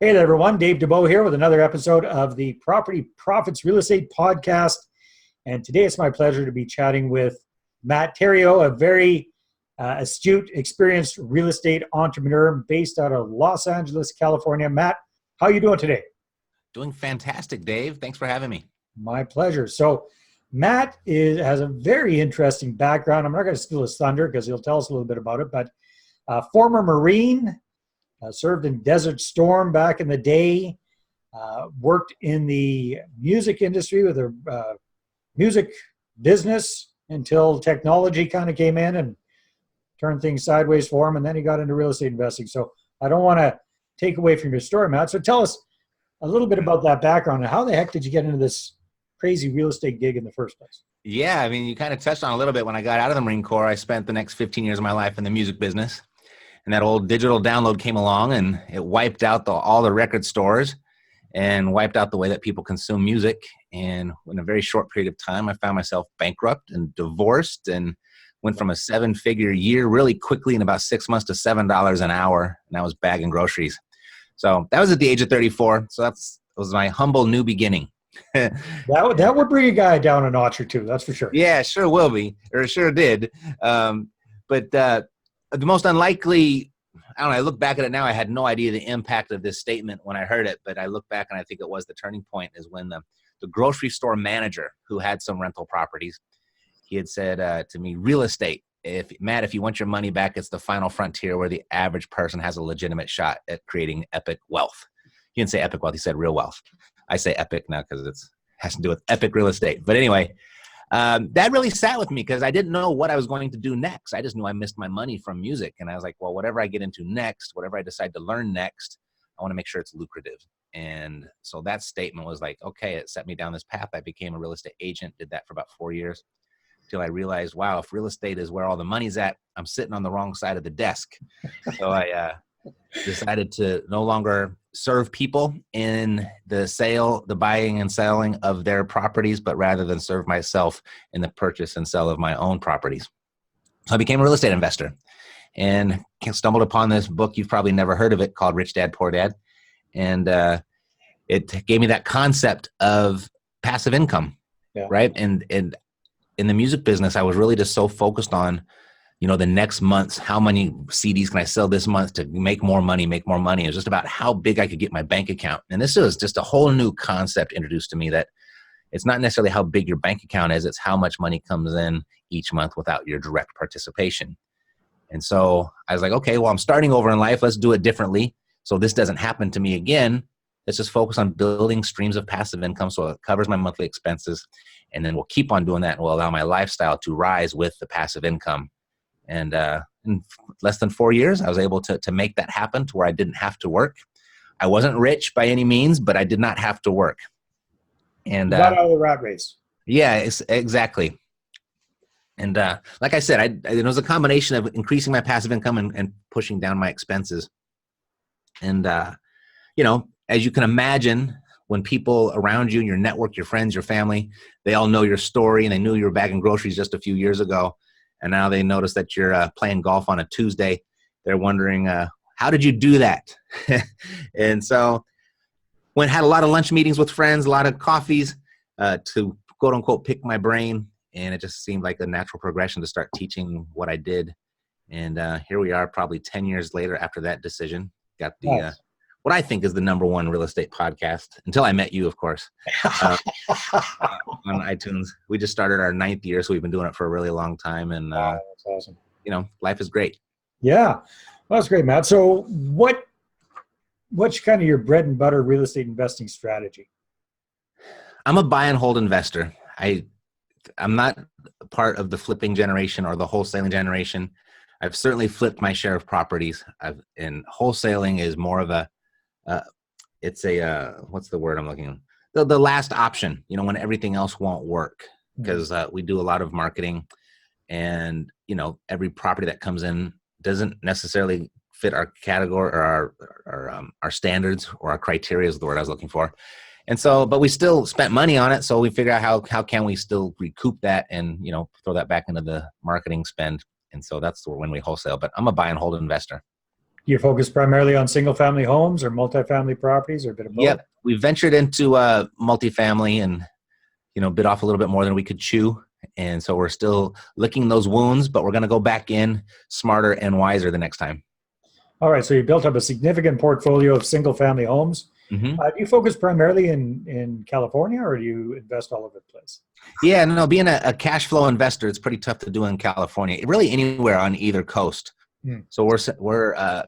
Hey there, everyone. Dave Dubeau here with another episode of the Property Profits Real Estate Podcast. And today it's my pleasure to be chatting with Matt Theriault, a very astute, experienced real estate entrepreneur based out of Los Angeles, California. Matt, how are you doing today? Doing fantastic, Dave. Thanks for having me. My pleasure. So Matt has a very interesting background. I'm not going to steal his thunder because he'll tell us a little bit about it, but former Marine, served in Desert Storm back in the day, worked in the music industry with a music business until technology kind of came in and turned things sideways for him, and then he got into real estate investing. So I don't want to take away from your story, Matt. So tell us a little bit about that background and how the heck did you get into this crazy real estate gig in the first place? Yeah, I mean, you kind of touched on a little bit. When I got out of the Marine Corps, I spent the next 15 years of my life in the music business. And that old digital download came along and it wiped out all the record stores and wiped out the way that people consume music. And in a very short period of time, I found myself bankrupt and divorced and went from a 7-figure year really quickly in about 6 months to $7 an hour. And I was bagging groceries. So that was at the age of 34. So that was my humble new beginning. That would bring a guy down a notch or two. That's for sure. Yeah, sure will be, or sure did. But the most unlikely, I don't know, I look back at it now, I had no idea the impact of this statement when I heard it, but I look back and I think it was the turning point is when the grocery store manager who had some rental properties, he had said to me, real estate, Matt, if you want your money back, it's the final frontier where the average person has a legitimate shot at creating epic wealth. He didn't say epic wealth, he said real wealth. I say epic now because it has to do with epic real estate. But anyway, that really sat with me because I didn't know what I was going to do next. I just knew I missed my money from music. And I was like, well, whatever I get into next, whatever I decide to learn next, I want to make sure it's lucrative. And so that statement was like, okay, it set me down this path. I became a real estate agent, did that for about 4 years till I realized, wow, if real estate is where all the money's at, I'm sitting on the wrong side of the desk. So I decided to no longer serve people in the buying and selling of their properties, but rather than serve myself in the purchase and sell of my own properties. So I became a real estate investor and stumbled upon this book. You've probably never heard of it, called Rich Dad, Poor Dad. And it gave me that concept of passive income, right? And in the music business, I was really just so focused on, the next month's, how many CDs can I sell this month to make more money. It was just about how big I could get my bank account. And this was just a whole new concept introduced to me that it's not necessarily how big your bank account is, it's how much money comes in each month without your direct participation. And so I was like, okay, well, I'm starting over in life. Let's do it differently. So this doesn't happen to me again. Let's just focus on building streams of passive income so it covers my monthly expenses. And then we'll keep on doing that and we'll allow my lifestyle to rise with the passive income. And in less than 4 years, I was able to make that happen to where I didn't have to work. I wasn't rich by any means, but I did not have to work. And not out of the rat race. Yeah, exactly. And like I said, it was a combination of increasing my passive income and pushing down my expenses. And, as you can imagine, when people around you, your network, your friends, your family, they all know your story and they knew you were bagging groceries just a few years ago. And now they notice that you're playing golf on a Tuesday. They're wondering, how did you do that? And so had a lot of lunch meetings with friends, a lot of coffees to quote unquote pick my brain. And it just seemed like a natural progression to start teaching what I did. And here we are probably 10 years later after that decision. Got the what I think is the #1 real estate podcast, until I met you, of course, on iTunes. We just started our 9th year, so we've been doing it for a really long time. And, that's awesome. Life is great. Yeah, well, that's great, Matt. So what's kind of your bread and butter real estate investing strategy? I'm a buy and hold investor. I'm not part of the flipping generation or the wholesaling generation. I've certainly flipped my share of properties. And wholesaling is more of what's the word I'm looking for? The last option, when everything else won't work, because we do a lot of marketing and, every property that comes in doesn't necessarily fit our category or our standards or our criteria is the word I was looking for. And so, but we still spent money on it. So we figure out how can we still recoup that and, throw that back into the marketing spend. And so that's when we wholesale, but I'm a buy and hold investor. You focus primarily on single-family homes or multifamily properties or a bit of both? Yep. We ventured into multifamily and, bit off a little bit more than we could chew. And so we're still licking those wounds, but we're going to go back in smarter and wiser the next time. All right. So you built up a significant portfolio of single-family homes. Mm-hmm. Do you focus primarily in California, or do you invest all over the place? Yeah, no, being a cash flow investor, it's pretty tough to do in California, really anywhere on either coast. So we're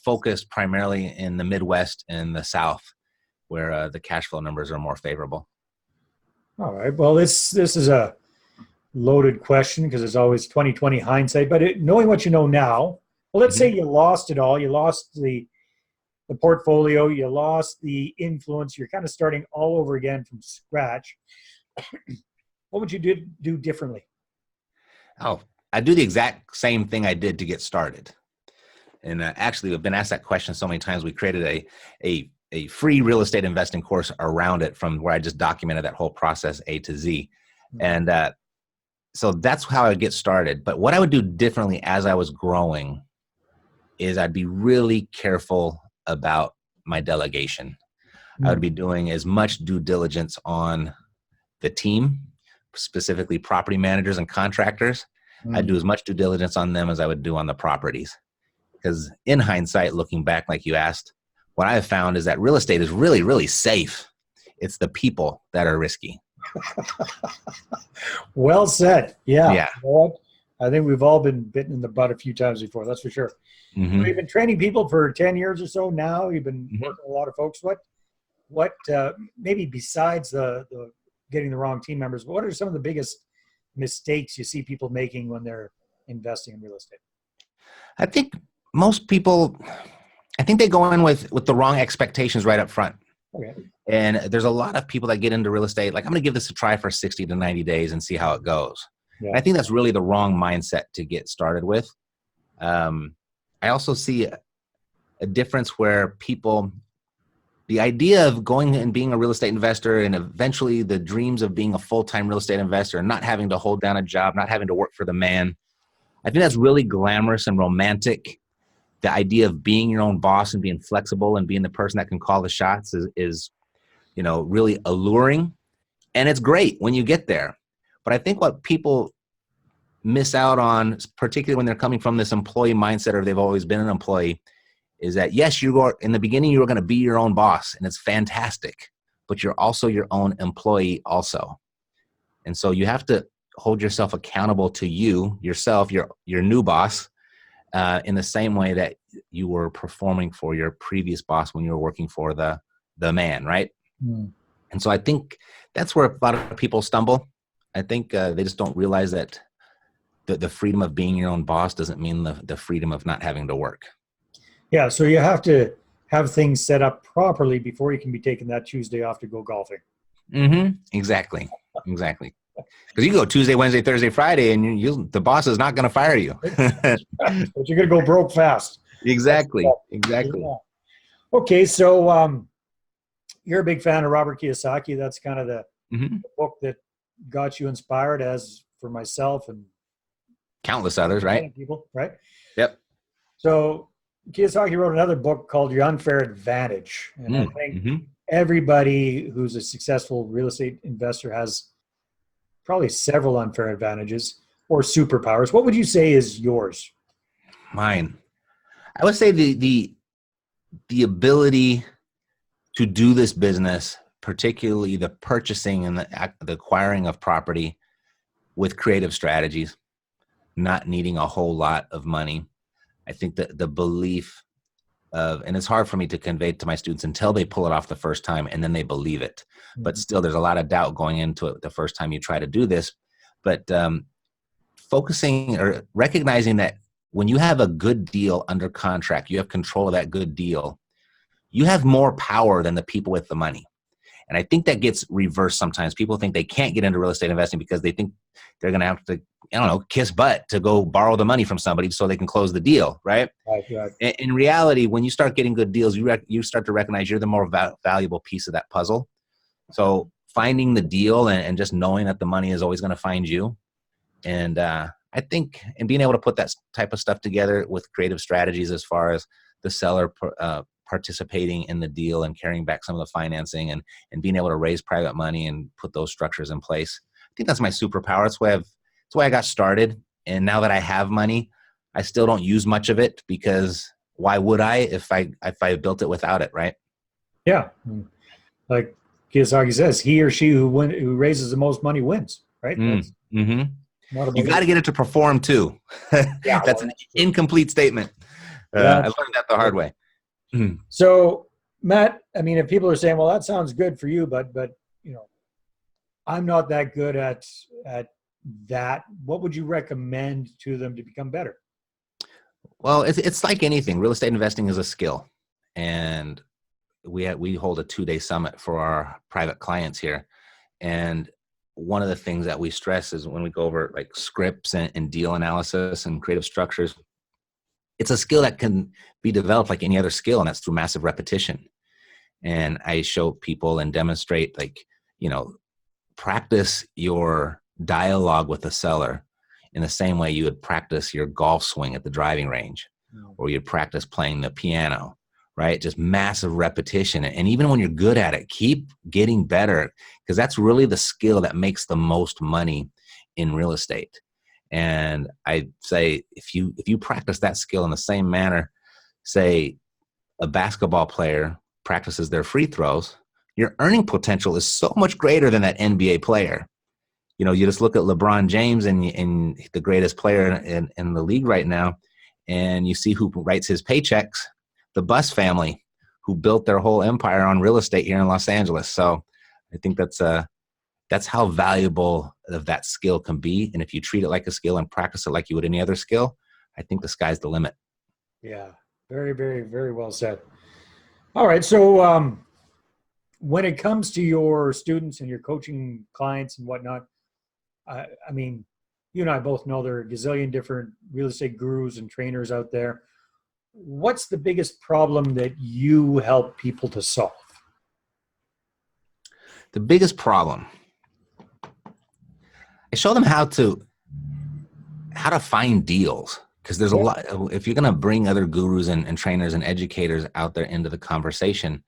focused primarily in the Midwest and the South, where the cash flow numbers are more favorable. All right. Well, this is a loaded question because it's always 20/20 hindsight. But knowing what you know now, well, let's say you lost it all. You lost the portfolio. You lost the influence. You're kind of starting all over again from scratch. What would you do differently? Oh, I do the exact same thing I did to get started. And actually, we've been asked that question so many times. We created a free real estate investing course around it, from where I just documented that whole process A to Z. And so that's how I would get started. But what I would do differently as I was growing is I'd be really careful about my delegation. I would be doing as much due diligence on the team, specifically property managers and contractors. I'd do as much due diligence on them as I would do on the properties. Because in hindsight, looking back, like you asked, what I have found is that real estate is really, really safe. It's the people that are risky. Well said. Yeah. Yeah. You know what? I think we've all been bitten in the butt a few times before. That's for sure. Mm-hmm. So you've been training people for 10 years or so now. You've been working with a lot of folks. What maybe besides the getting the wrong team members, what are some of the biggest mistakes you see people making when they're investing in real estate? I think most people, they go in with the wrong expectations right up front. Okay. And there's a lot of people that get into real estate like, I'm going to give this a try for 60 to 90 days and see how it goes. Yeah. And I think that's really the wrong mindset to get started with. I also see a difference where people, the idea of going and being a real estate investor and eventually the dreams of being a full-time real estate investor and not having to hold down a job, not having to work for the man, I think that's really glamorous and romantic. The idea of being your own boss and being flexible and being the person that can call the shots is really alluring. And it's great when you get there. But I think what people miss out on, particularly when they're coming from this employee mindset or they've always been an employee, is that yes, you are in the beginning, you are going to be your own boss and it's fantastic, but you're also your own employee also. And so you have to hold yourself accountable to yourself, your new boss, in the same way that you were performing for your previous boss when you were working for the man, right? And so I think that's where a lot of people stumble. I think they just don't realize that the freedom of being your own boss doesn't mean the freedom of not having to work. Yeah, so you have to have things set up properly before you can be taking that Tuesday off to go golfing. Mm-hmm. Exactly. Because you go Tuesday, Wednesday, Thursday, Friday, and the boss is not going to fire you. But you're going to go broke fast. Exactly. Yeah. Okay, so you're a big fan of Robert Kiyosaki. That's kind of the book that got you inspired, as for myself and countless others, right? People, right? Yep. So Kiyosaki wrote another book called Your Unfair Advantage. And I think everybody who's a successful real estate investor has probably several unfair advantages or superpowers. What would you say is yours? Mine. I would say the ability to do this business, particularly the purchasing and the acquiring of property with creative strategies, not needing a whole lot of money. I think that the belief of, and it's hard for me to convey to my students until they pull it off the first time and then they believe it. But still, there's a lot of doubt going into it the first time you try to do this. But focusing or recognizing that when you have a good deal under contract, you have control of that good deal, you have more power than the people with the money. And I think that gets reversed sometimes. People think they can't get into real estate investing because they think they're going to have to, kiss butt to go borrow the money from somebody so they can close the deal, right? Right. In reality, when you start getting good deals, you start to recognize you're the more valuable piece of that puzzle. So finding the deal and just knowing that the money is always going to find you. And I think, and being able to put that type of stuff together with creative strategies as far as the seller participating in the deal and carrying back some of the financing and being able to raise private money and put those structures in place. I think that's my superpower. It's the way I got started. And now that I have money, I still don't use much of it, because why would I if I built it without it, right? Yeah. Like Kiyosaki says, he or she who raises the most money wins, right? That's You not about got to get it to perform too. Yeah, That's an incomplete statement. Yeah. I learned that the hard way. So, Matt, I mean, if people are saying, well, that sounds good for you, but I'm not that good at that, what would you recommend to them to become better? Well, it's like anything. Real estate investing is a skill, and we hold a 2-day summit for our private clients here. And one of the things that we stress is when we go over like scripts and deal analysis and creative structures, it's a skill that can be developed like any other skill, and that's through massive repetition. And I show people and demonstrate, like, practice your dialogue with the seller in the same way you would practice your golf swing at the driving range, or you'd practice playing the piano, right? Just massive repetition. And even when you're good at it, keep getting better, because that's really the skill that makes the most money in real estate. And I say, if you practice that skill in the same manner, say a basketball player practices their free throws, your earning potential is so much greater than that NBA player. You just look at LeBron James and the greatest player in the league right now, and you see who writes his paychecks, the Buss family, who built their whole empire on real estate here in Los Angeles. So I think that's how valuable that skill can be. And if you treat it like a skill and practice it like you would any other skill, I think the sky's the limit. Yeah, very, very, very well said. All right. So when it comes to your students and your coaching clients and whatnot, I mean, you and I both know there are a gazillion different real estate gurus and trainers out there. What's the biggest problem that you help people to solve? The biggest problem, I show them how to find deals, because there's a lot. If you're going to bring other gurus and trainers and educators out there into the conversation,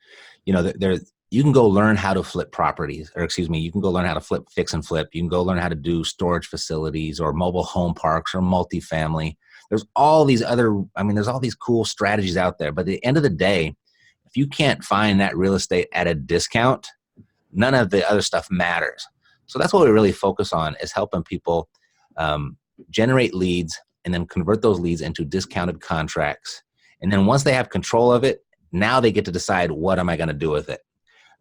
you can go learn how to flip properties, you can go learn how to fix and flip. You can go learn how to do storage facilities or mobile home parks or multifamily. There's all these there's all these cool strategies out there. But at the end of the day, if you can't find that real estate at a discount, none of the other stuff matters. So that's what we really focus on, is helping people generate leads and then convert those leads into discounted contracts. And then once they have control of it, now they get to decide, what am I going to do with it?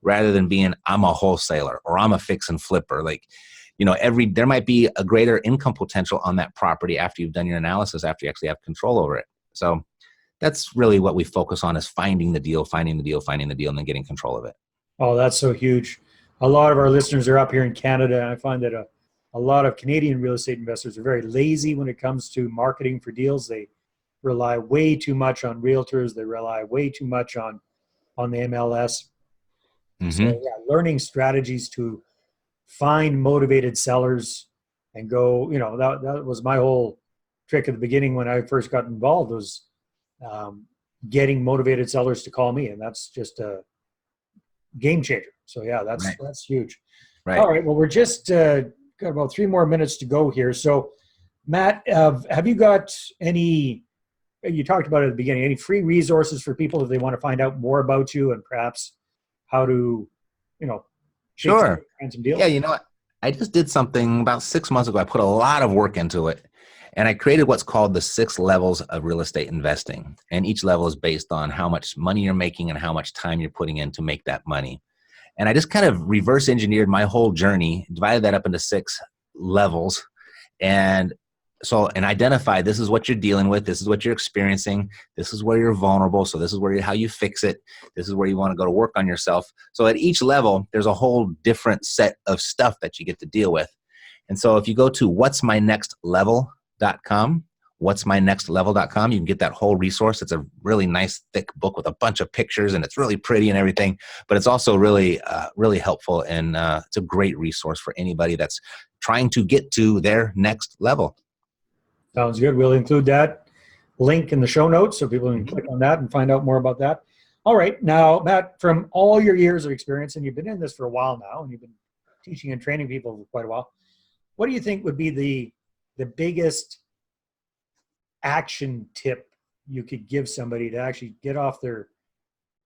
Rather than being, I'm a wholesaler or I'm a fix and flipper. There might be a greater income potential on that property after you've done your analysis, after you actually have control over it. So that's really what we focus on, is finding the deal, and then getting control of it. Oh, that's so huge. A lot of our listeners are up here in Canada, and I find that a lot of Canadian real estate investors are very lazy when it comes to marketing for deals. They rely way too much on realtors. They rely way too much on the MLS. Mm-hmm. So yeah, learning strategies to find motivated sellers and go, that was my whole trick at the beginning when I first got involved, was getting motivated sellers to call me. And that's just a game changer. So yeah, that's huge. Right. All right. Well, we're just got about 3 more minutes to go here. So Matt, have you got any, you talked about it at the beginning, any free resources for people if they want to find out more about you and perhaps how to, Sure. some deals? Yeah, I just did something about 6 months ago. I put a lot of work into it, and I created what's called the 6 levels of real estate investing. And each level is based on how much money you're making and how much time you're putting in to make that money. And I just kind of reverse engineered my whole journey, divided that up into 6 levels, and identify, this is what you're dealing with, this is what you're experiencing, this is where you're vulnerable, so this is how you fix it, this is where you want to go to work on yourself. So at each level, there's a whole different set of stuff that you get to deal with. And so if you go to whatsmynextlevel.com, whatsmynextlevel.com, you can get that whole resource. It's a really nice, thick book with a bunch of pictures, and it's really pretty and everything, but it's also really, really helpful, and it's a great resource for anybody that's trying to get to their next level. Sounds good. We'll include that link in the show notes so people can click on that and find out more about that. All right. Now, Matt, from all your years of experience, and you've been in this for a while now, and you've been teaching and training people for quite a while, what do you think would be the biggest action tip you could give somebody to actually get off their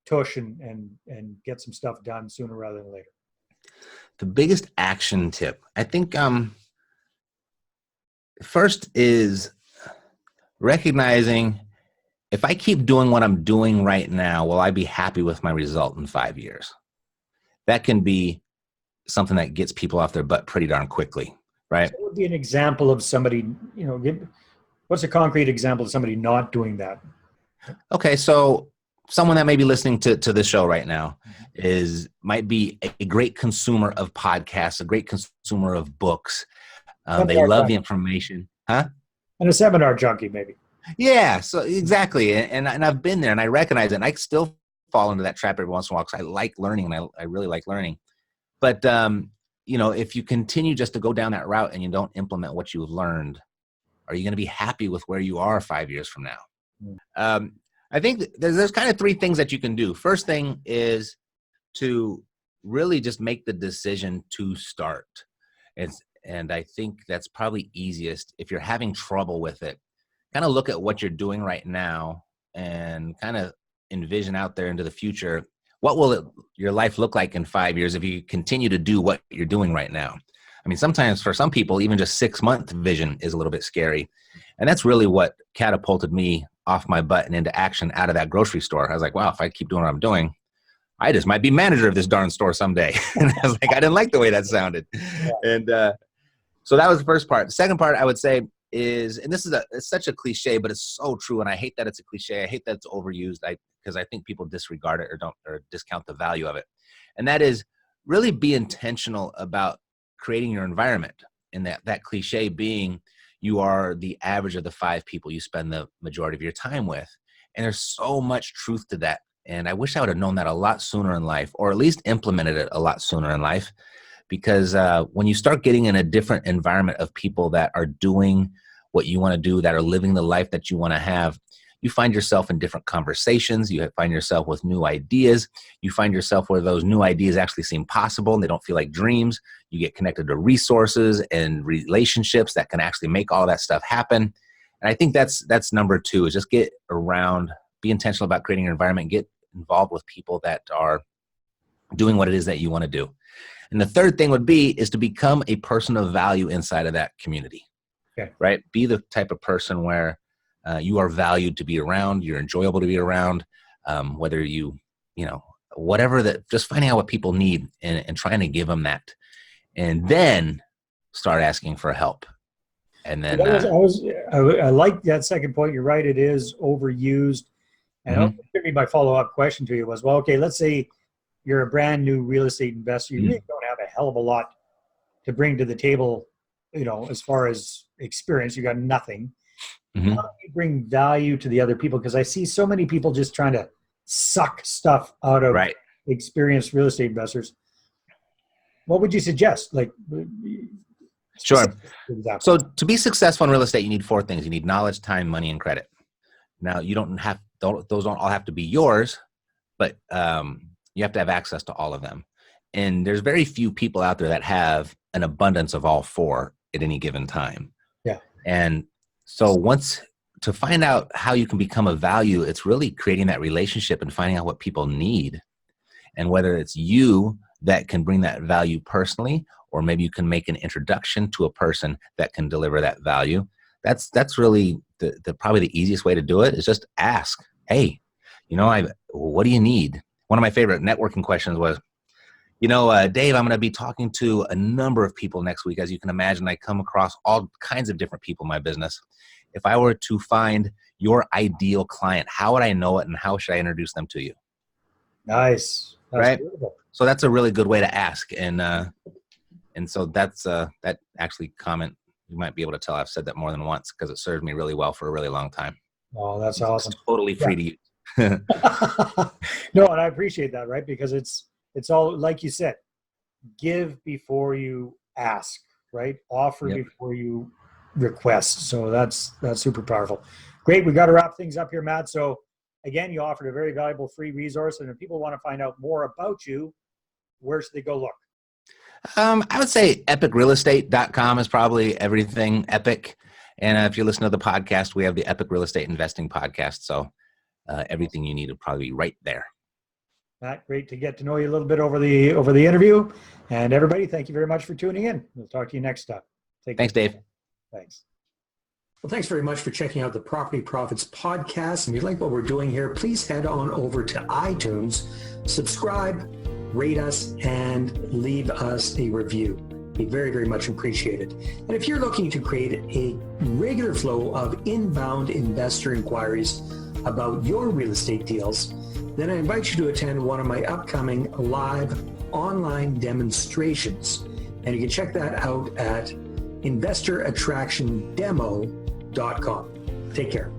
tush and get some stuff done sooner rather than later? The biggest action tip, I think, first is recognizing if I keep doing what I'm doing right now, will I be happy with my result in 5 years? That can be something that gets people off their butt pretty darn quickly, right? So what would be an example of somebody, what's a concrete example of somebody not doing that? Okay, so someone that may be listening to this show right now might be a great consumer of podcasts, a great consumer of books. They love the information. Huh? And a seminar junkie, maybe. Yeah, so exactly. And I've been there and I recognize it. And I still fall into that trap every once in a while because I like learning and I really like learning. But, if you continue just to go down that route and you don't implement what you've learned, are you going to be happy with where you are 5 years from now? I think there's kind of three things that you can do. First thing is to really just make the decision to start. And I think that's probably easiest if you're having trouble with it. Kind of look at what you're doing right now and kind of envision out there into the future. What will your life look like in 5 years if you continue to do what you're doing right now? I mean, sometimes for some people, even just 6-month vision is a little bit scary. And that's really what catapulted me off my butt and into action out of that grocery store. I was like, wow, if I keep doing what I'm doing, I just might be manager of this darn store someday. And I was like, I didn't like the way that sounded. And so that was the first part. The second part I would say is, and this is it's such a cliche, but it's so true. And I hate that it's a cliche. I hate that it's overused because I think people disregard it or discount the value of it. And that is really be intentional about creating your environment. And that cliche being, you are the average of the 5 people you spend the majority of your time with. And there's so much truth to that. And I wish I would have known that a lot sooner in life, or at least implemented it a lot sooner in life. Because when you start getting in a different environment of people that are doing what you want to do, that are living the life that you want to have, you find yourself in different conversations. You find yourself with new ideas. You find yourself where those new ideas actually seem possible and they don't feel like dreams. You get connected to resources and relationships that can actually make all that stuff happen. And I think that's number 2 is just get around, be intentional about creating your environment, get involved with people that are doing what it is that you want to do. And the third thing is to become a person of value inside of that community, right? Be the type of person where you are valued to be around, you're enjoyable to be around, whether whatever that, just finding out what people need and trying to give them that. And then start asking for help. And then I like that second point. You're right. It is overused. And my follow-up question to you was, well, okay, let's say you're a brand new real estate investor. You really don't have a hell of a lot to bring to the table, as far as experience. You got nothing. How do you bring value to the other people? Because I see so many people just trying to suck stuff out of experienced real estate investors. What would you suggest? Sure. So to be successful in real estate, you need 4 things. You need knowledge, time, money, and credit. Now, those don't all have to be yours, but you have to have access to all of them. And there's very few people out there that have an abundance of all 4 at any given time. Yeah. And so to find out how you can become of value, it's really creating that relationship and finding out what people need. And whether it's you that can bring that value personally, or maybe you can make an introduction to a person that can deliver that value. That's really the probably the easiest way to do it is just ask, hey, what do you need? One of my favorite networking questions was, Dave, I'm going to be talking to a number of people next week. As you can imagine, I come across all kinds of different people in my business. If I were to find your ideal client, how would I know it and how should I introduce them to you? Nice. That's right? beautiful. So that's a really good way to ask. And so that's that actually comment, you might be able to tell I've said that more than once because it served me really well for a really long time. Oh, that's awesome. It's totally free to use. No, and I appreciate that, right? Because it's all, like you said, give before you ask, right? Offer before you request. So that's super powerful. Great. We got to wrap things up here, Matt. So again, you offered a very valuable free resource. And if people want to find out more about you, where should they go look? I would say epicrealestate.com is probably everything Epic. And if you listen to the podcast, we have the Epic Real Estate Investing podcast. So everything you need will probably be right there. Matt, great to get to know you a little bit over the interview. And everybody, thank you very much for tuning in. We'll talk to you next time. Thanks, Dave. Thanks. Well, thanks very much for checking out the Property Profits podcast. And if you like what we're doing here, please head on over to iTunes, subscribe, rate us, and leave us a review. Be very, very much appreciated. And if you're looking to create a regular flow of inbound investor inquiries about your real estate deals, then I invite you to attend one of my upcoming live online demonstrations. And you can check that out at investorattractiondemo.com. Take care.